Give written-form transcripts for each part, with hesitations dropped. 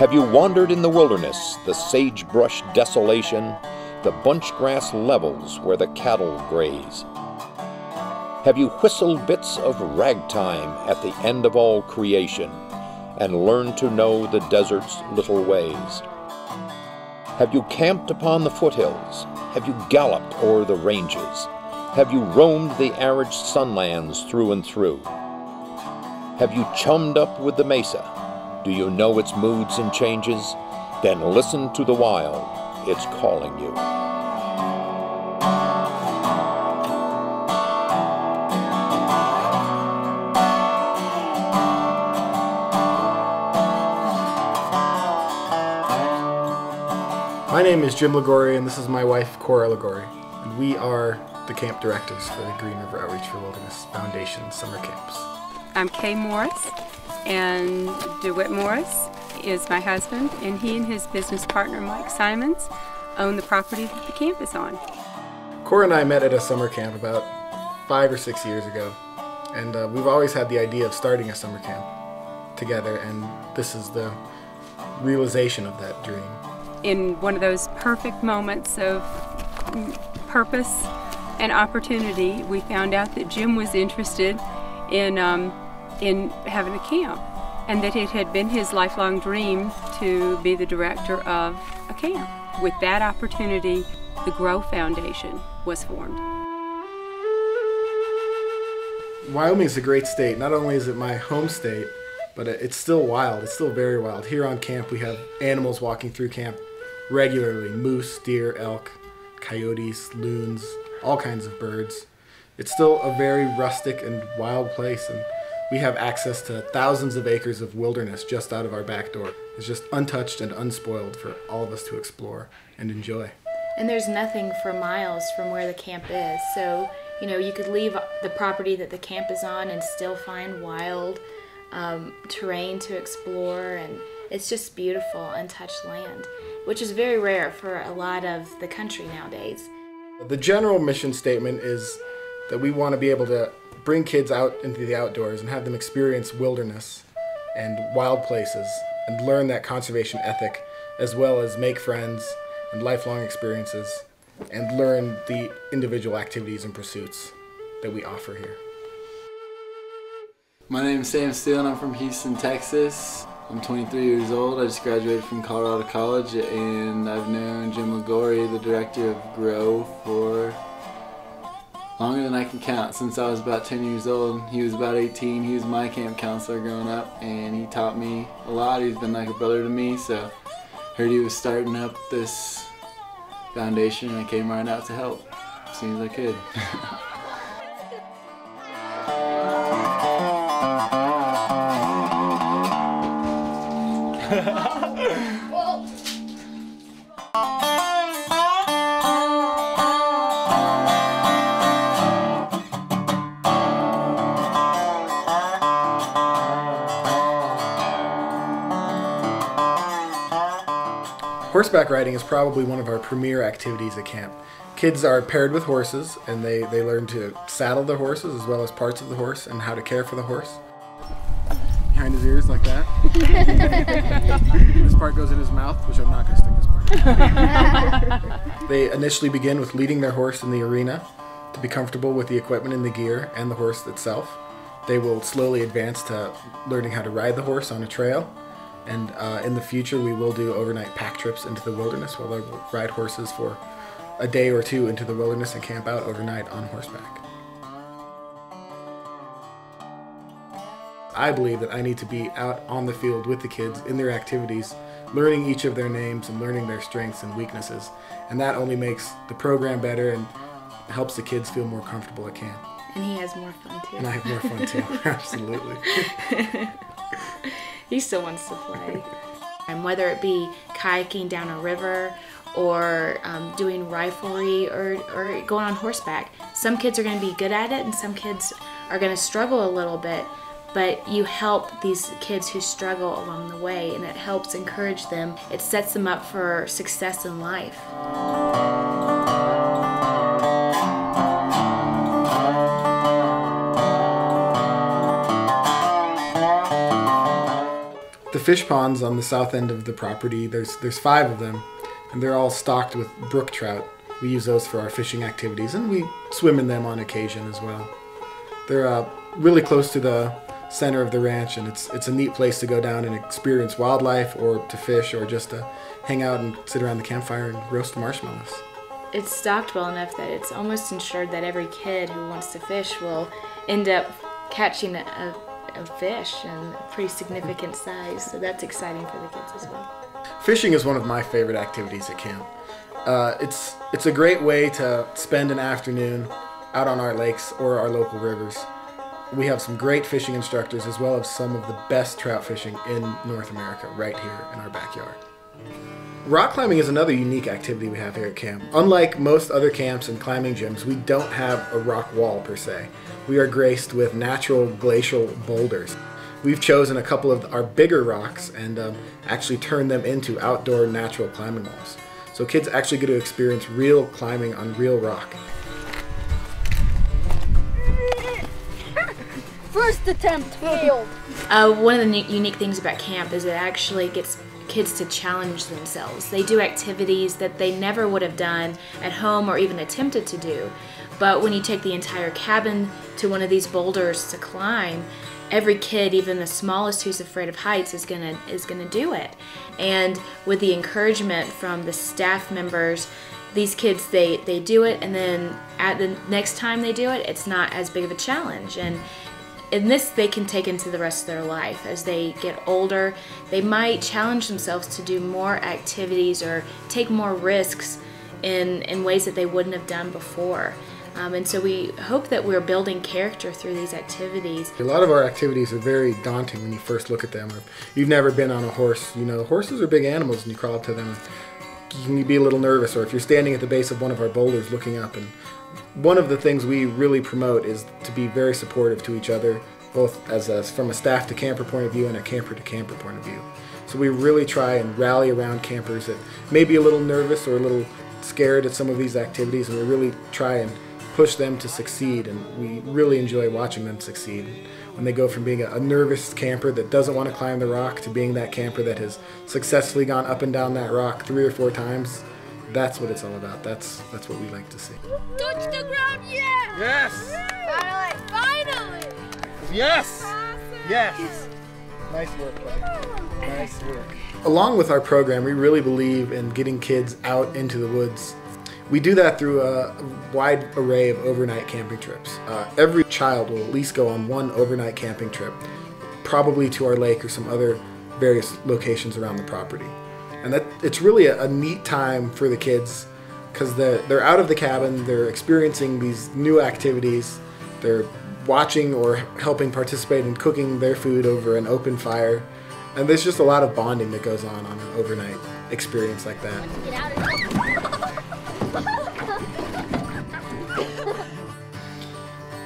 Have you wandered in the wilderness, the sagebrush desolation, the bunchgrass levels where the cattle graze? Have you whistled bits of ragtime at the end of all creation and learned to know the desert's little ways? Have you camped upon the foothills? Have you galloped o'er the ranges? Have you roamed the arid sunlands through and through? Have you chummed up with the mesa? Do you know its moods and changes? Then listen to the wild, it's calling you. My name is Jim Ligori, and this is my wife, Cora Ligori, and we are the camp directors for the Green River Outreach for Wilderness Foundation summer camps. I'm Kay Morris, and DeWitt Morris is my husband, and he and his business partner, Mike Simons, own the property that the camp is on. Cora and I met at a summer camp about 5 or 6 years ago, and we've always had the idea of starting a summer camp together, and this is the realization of that dream. In one of those perfect moments of purpose and opportunity, we found out that Jim was interested in having a camp, and that it had been his lifelong dream to be the director of a camp. With that opportunity, the Grow Foundation was formed. Wyoming is a great state. Not only is it my home state, but it's still wild. It's still very wild. Here on camp, we have animals walking through camp regularly: moose, deer, elk, coyotes, loons, all kinds of birds. It's still a very rustic and wild place, and we have access to thousands of acres of wilderness just out of our back door. It's just untouched and unspoiled for all of us to explore and enjoy. And there's nothing for miles from where the camp is, so you could leave the property that the camp is on and still find wild terrain to explore, and it's just beautiful, untouched land, which is very rare for a lot of the country nowadays. The general mission statement is that we want to be able to bring kids out into the outdoors and have them experience wilderness and wild places and learn that conservation ethic, as well as make friends and lifelong experiences and learn the individual activities and pursuits that we offer here. My name is Steele and I'm from Houston, Texas. I'm 23 years old. I just graduated from Colorado College, and I've known Jim Ligori, the director of Grow, for longer than I can count, since I was about 10 years old. He was about 18. He was my camp counselor growing up, and he taught me a lot. He's been like a brother to me, so heard he was starting up this foundation, and I came right out to help as soon as I could. Horseback riding is probably one of our premier activities at camp. Kids are paired with horses, and they learn to saddle the horses as well as parts of the horse and how to care for the horse. Behind his ears like that. This part goes in his mouth, which I'm not going to stick this part in. They initially begin with leading their horse in the arena to be comfortable with the equipment and the gear and the horse itself. They will slowly advance to learning how to ride the horse on a trail. And in the future, we will do overnight pack trips into the wilderness where they will ride horses for a day or two into the wilderness and camp out overnight on horseback. I believe that I need to be out on the field with the kids in their activities, learning each of their names and learning their strengths and weaknesses. And that only makes the program better and helps the kids feel more comfortable at camp. And he has more fun too. And I have more fun too, absolutely. He still wants to play. And whether it be kayaking down a river or doing riflery or going on horseback, some kids are going to be good at it and some kids are going to struggle a little bit, but you help these kids who struggle along the way, and it helps encourage them. It sets them up for success in life. The fish ponds on the south end of the property, there's 5 of them, and they're all stocked with brook trout. We use those for our fishing activities, and we swim in them on occasion as well. They're really close to the center of the ranch, and it's a neat place to go down and experience wildlife, or to fish, or just to hang out and sit around the campfire and roast marshmallows. It's stocked well enough that it's almost ensured that every kid who wants to fish will end up catching a fish in a pretty significant size, so that's exciting for the kids as well. Fishing is one of my favorite activities at camp. It's a great way to spend an afternoon out on our lakes or our local rivers. We have some great fishing instructors, as well as some of the best trout fishing in North America right here in our backyard. Rock climbing is another unique activity we have here at camp. Unlike most other camps and climbing gyms, we don't have a rock wall per se. We are graced with natural glacial boulders. We've chosen a couple of our bigger rocks and actually turned them into outdoor natural climbing walls. So kids actually get to experience real climbing on real rock. First attempt failed. One of the unique things about camp is it actually gets kids to challenge themselves. They do activities that they never would have done at home or even attempted to do. But when you take the entire cabin to one of these boulders to climb, every kid, even the smallest who's afraid of heights, is gonna do it. And with the encouragement from the staff members, these kids, they do it, and then at the next time they do it, it's not as big of a challenge. And this they can take into the rest of their life. As they get older, they might challenge themselves to do more activities or take more risks in ways that they wouldn't have done before. And so we hope that we're building character through these activities. A lot of our activities are very daunting when you first look at them. Or if you've never been on a horse, you know, horses are big animals, and you crawl up to them, you can be a little nervous. Or if you're standing at the base of one of our boulders looking up, and one of the things we really promote is to be very supportive to each other, both from a staff to camper point of view and a camper to camper point of view. So we really try and rally around campers that may be a little nervous or a little scared at some of these activities, and we really try and push them to succeed, and we really enjoy watching them succeed. When they go from being a nervous camper that doesn't want to climb the rock to being that camper that has successfully gone up and down that rock 3 or 4 times, that's what it's all about. That's what we like to see. Touch the ground, yeah! Yes! Finally! Yes! Awesome. Yes! Nice work, buddy. Nice work. Along with our program, we really believe in getting kids out into the woods. We do that through a wide array of overnight camping trips. Every child will at least go on one overnight camping trip, probably to our lake or some other various locations around the property. And it's really a neat time for the kids, because they're out of the cabin, they're experiencing these new activities, they're watching or helping participate in cooking their food over an open fire, and there's just a lot of bonding that goes on an overnight experience like that. Get out of here.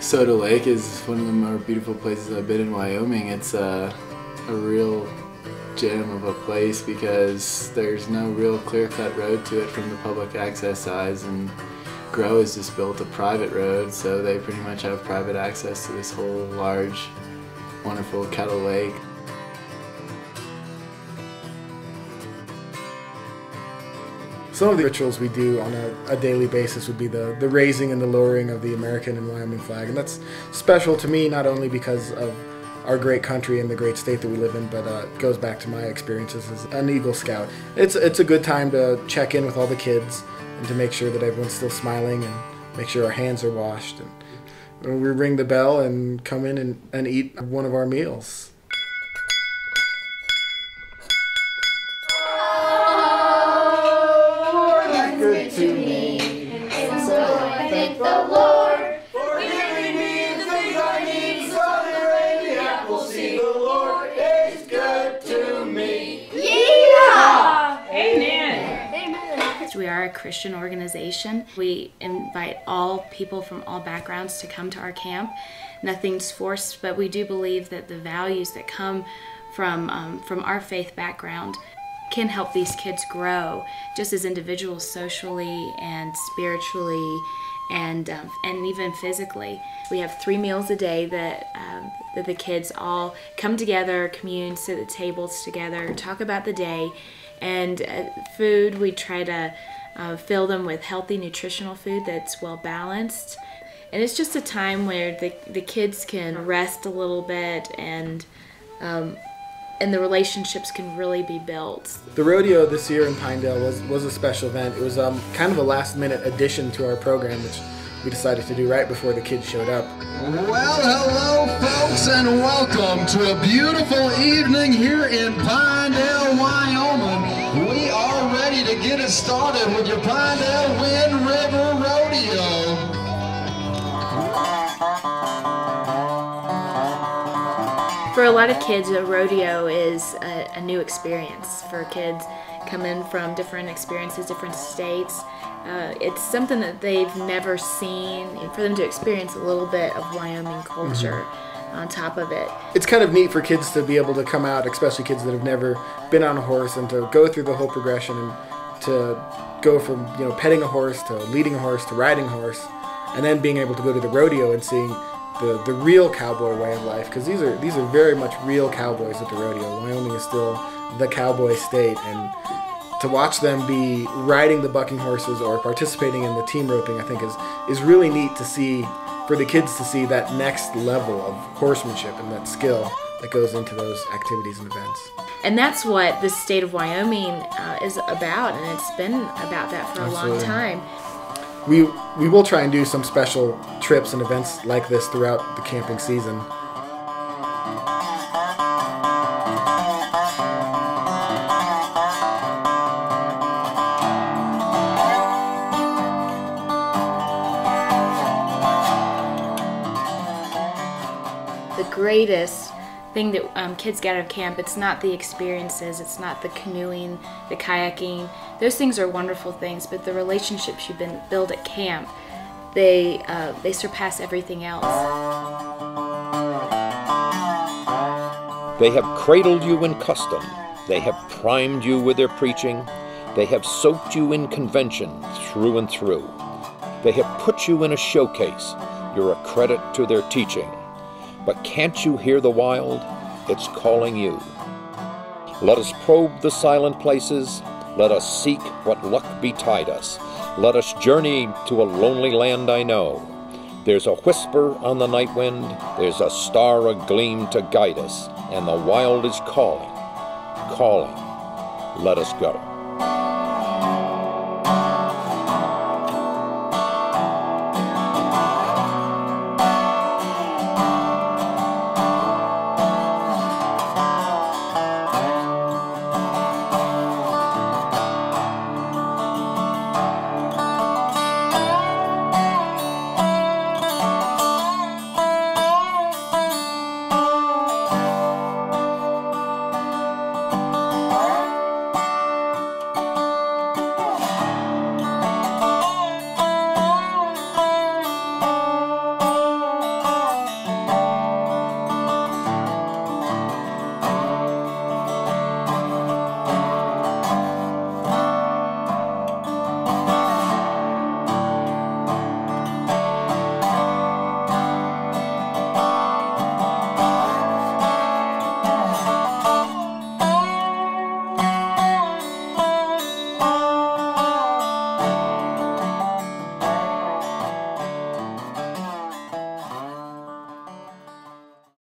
Soda Lake is one of the more beautiful places I've been in Wyoming. It's a real gem of a place because there's no real clear-cut road to it from the public access sides, and Grow has just built a private road, so they pretty much have private access to this whole large, wonderful kettle lake. Some of the rituals we do on a daily basis would be the raising and the lowering of the American and Wyoming flag, and that's special to me not only because of our great country and the great state that we live in, but it goes back to my experiences as an Eagle Scout. It's a good time to check in with all the kids and to make sure that everyone's still smiling and make sure our hands are washed. And we ring the bell and come in and eat one of our meals. Good to me, and so I thank the Lord for giving me the things I need, so the apple seed. The Lord is good to me. Yeah! Amen. Amen. We are a Christian organization. We invite all people from all backgrounds to come to our camp. Nothing's forced, but we do believe that the values that come from our faith background can help these kids grow just as individuals, socially and spiritually, and even physically. We have 3 meals a day that the kids all come together, commune, sit at tables together, talk about the day. And food, we try to fill them with healthy, nutritional food that's well balanced. And it's just a time where the kids can rest a little bit, and the relationships can really be built. The rodeo this year in Pinedale was a special event. It was kind of a last-minute addition to our program, which we decided to do right before the kids showed up. Well, hello, folks, and welcome to a beautiful evening here in Pinedale, Wyoming. We are ready to get it started with your Pinedale Wind River Rodeo. For a lot of kids, a rodeo is a new experience. For kids coming from different experiences, different states, it's something that they've never seen. And for them to experience a little bit of Wyoming culture on top of it. It's kind of neat for kids to be able to come out, especially kids that have never been on a horse, and to go through the whole progression, and to go from petting a horse to leading a horse to riding a horse, and then being able to go to the rodeo and seeing the real cowboy way of life, because these are very much real cowboys at the rodeo. Wyoming is still the cowboy state, and to watch them be riding the bucking horses or participating in the team roping, I think is really neat to see, for the kids to see that next level of horsemanship and that skill that goes into those activities and events. And that's what the state of Wyoming is about, and it's been about that for a long time. We will try and do some special trips and events like this throughout the camping season. The greatest thing that kids get out of camp, it's not the experiences, it's not the canoeing, the kayaking. Those things are wonderful things, but the relationships you've been built at camp, they surpass everything else. They have cradled you in custom. They have primed you with their preaching. They have soaked you in convention through and through. They have put you in a showcase. You're a credit to their teaching. But can't you hear the wild? It's calling you. Let us probe the silent places. Let us seek what luck betide us. Let us journey to a lonely land I know. There's a whisper on the night wind. There's a star agleam to guide us. And the wild is calling, calling. Let us go.